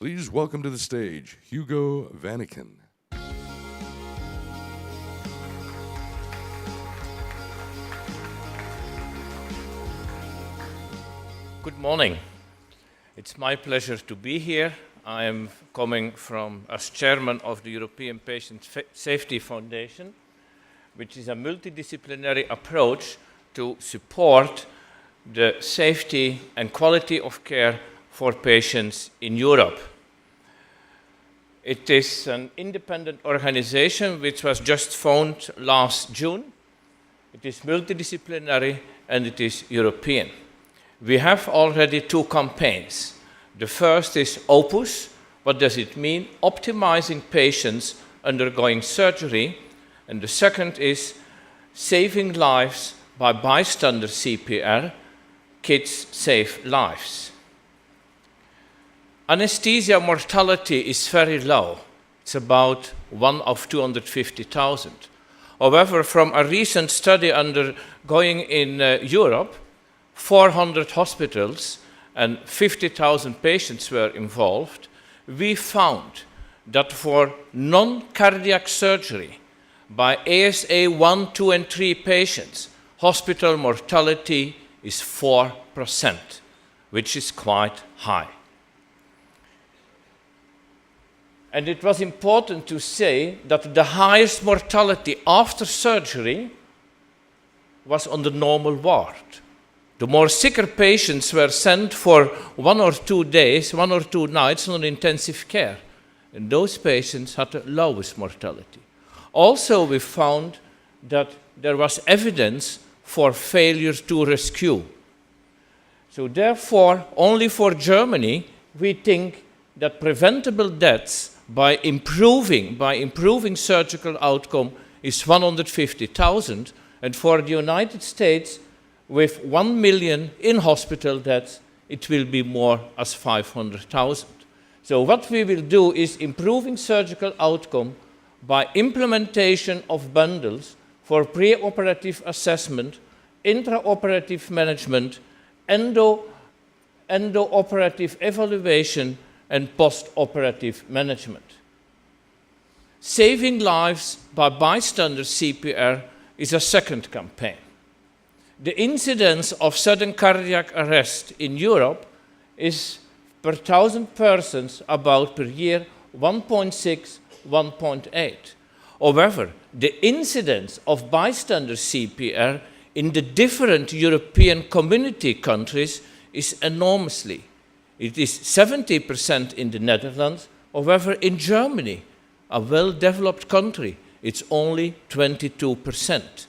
Please welcome to the stage, Hugo Vaniken. Good morning. It's my pleasure to be here. I am coming as chairman of the European Patient Safety Foundation, which is a multidisciplinary approach to support the safety and quality of care for patients in Europe. It is an independent organization which was just founded last June. It is multidisciplinary and it is European. We have already 2 campaigns. The first is Opus. What does it mean? Optimizing patients undergoing surgery. And the second is Saving Lives by Bystander CPR. Kids Save Lives. Anesthesia mortality is very low. It's about 1 of 250,000. However, from a recent study undergoing in Europe, 400 hospitals and 50,000 patients were involved, we found that for non-cardiac surgery by ASA 1, 2, and 3 patients, hospital mortality is 4%, which is quite high. And it was important to say that the highest mortality after surgery was on the normal ward. The more sicker patients were sent for 1 or 2 days, 1 or 2 nights on intensive care. And those patients had the lowest mortality. Also, we found that there was evidence for failure to rescue. So therefore, only for Germany, we think that preventable deaths by improving surgical outcome is 150,000, and for the United States, with 1 million in-hospital deaths, it will be more as 500,000. So what we will do is improving surgical outcome by implementation of bundles for pre-operative assessment, intraoperative management, endo-operative evaluation, and post-operative management. Saving Lives by Bystander CPR is a second campaign. The incidence of sudden cardiac arrest in Europe is per 1,000 persons about per year 1.6, 1.8. However, the incidence of bystander CPR in the different European community countries is enormously. It is 70% in the Netherlands. However, in Germany, a well-developed country, it's only 22%.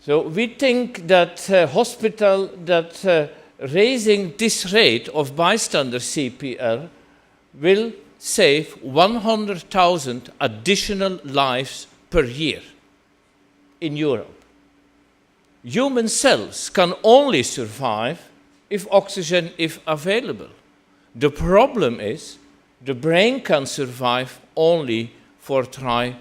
So we think that raising this rate of bystander CPR will save 100,000 additional lives per year in Europe. Human cells can only survive if oxygen is available. The problem is the brain can survive only for 3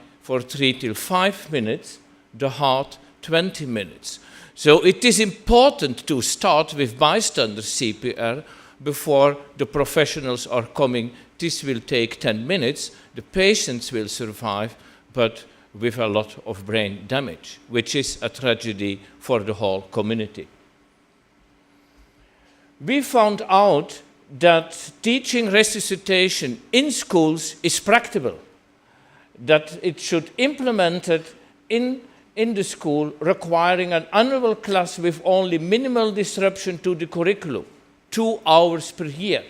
till 5 minutes, the heart 20 minutes. So it is important to start with bystander CPR before the professionals are coming. This will take 10 minutes. The patients will survive, but with a lot of brain damage, which is a tragedy for the whole community. We found out that teaching resuscitation in schools is practicable, that it should be implemented in the school, requiring an annual class with only minimal disruption to the curriculum, 2 hours per year.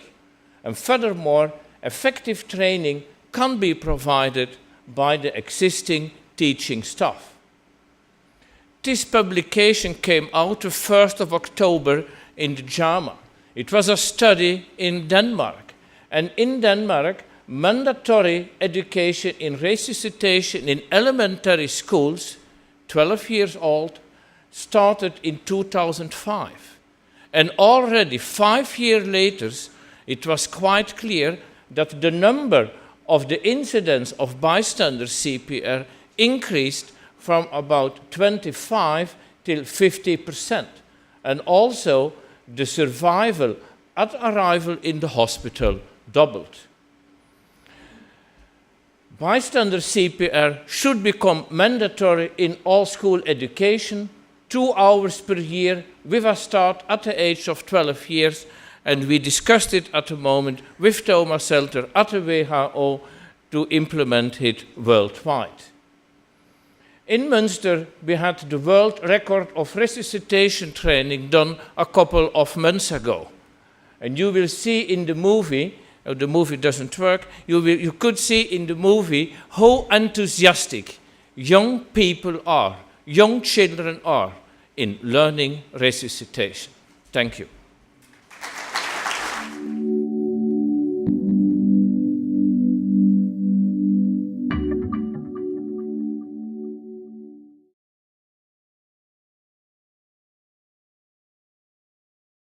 And furthermore, effective training can be provided by the existing teaching staff. This publication came out the 1st of October in the JAMA. It was a study in Denmark. And in Denmark, mandatory education in resuscitation in elementary schools, 12 years old, started in 2005. And already 5 years later, it was quite clear that the number of the incidence of bystander CPR increased from about 25 till 50%. And also the survival at arrival in the hospital doubled. Bystander CPR should become mandatory in all school education, 2 hours per year, with a start at the age of 12 years, and we discussed it at the moment with Thomas Selter at the WHO to implement it worldwide. In Münster, we had the world record of resuscitation training done a couple of months ago. And you will see in the movie, the movie doesn't work, you could see in the movie how enthusiastic young people are, young children are in learning resuscitation. Thank you.